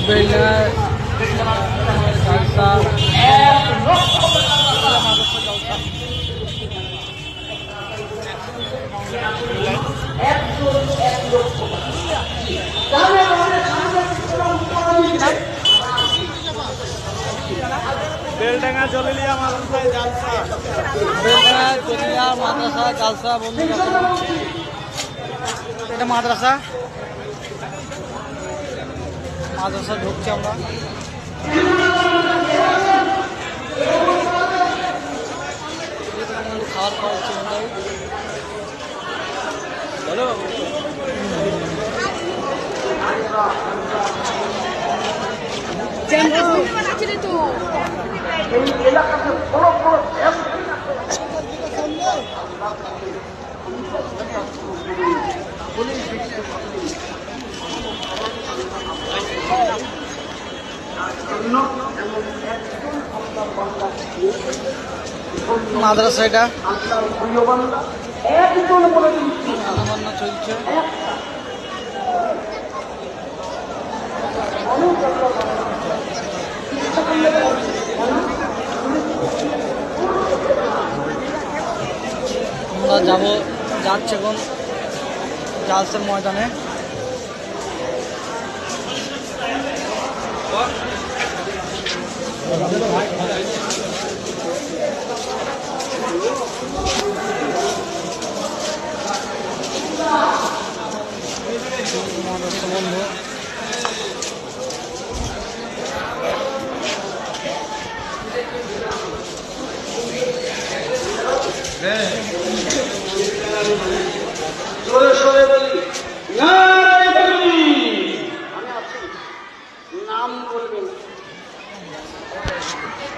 বেলডাঙ্গা জালসা বেলডাঙ্গা জলিলিয়া মাদ্রাসায় জালসা, বেলডাঙ্গা জলিলিয়া মাদ্রাসা জালসা বন্ধু। এটা মাদ্রাসা ঢুকছি আমরা। খাওয়ার পর হ্যালো মাদ্রাসা এটা রান্নাবান্না চলছে। আমরা যাচ্ছে এখন জালসের ময়দানে। বন্ধু জোরে সরে বলি নারায়ে তাকবীর। নাম বলবেন,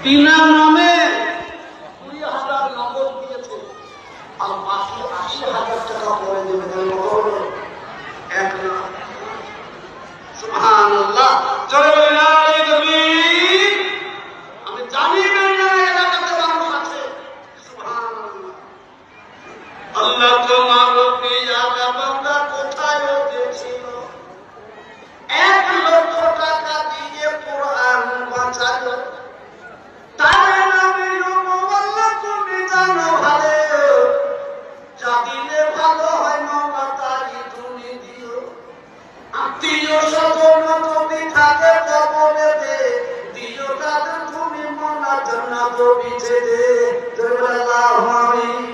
বিনা নামে 20,000 নগদ দিয়েছে আর বাকি 80,000 টাকা পরে দেবেন। 1 লাখ। সুবহানাল্লাহ, জোরে বলি নারায়ে তাকবীর। আমি জানি না এলাকাতে মানুষ আছে। সুবহানাল্লাহ। আল্লাহ তোমার পিয়ারা বান্দা কোথায় গেছিল? 1 লক্ষ টাকা দিয়ে কোরআন বাঁচালো। তার নামে আল্লাহ তুমি জানো ভালো, যা দিলে ভালো হয় না তাই তুমি দিও। আত্মীয় স্বজন যদি থাকে কবরেতে দিও তাদের তুমি মনার জন্য বিছে দে। আল্লাহু আমিন।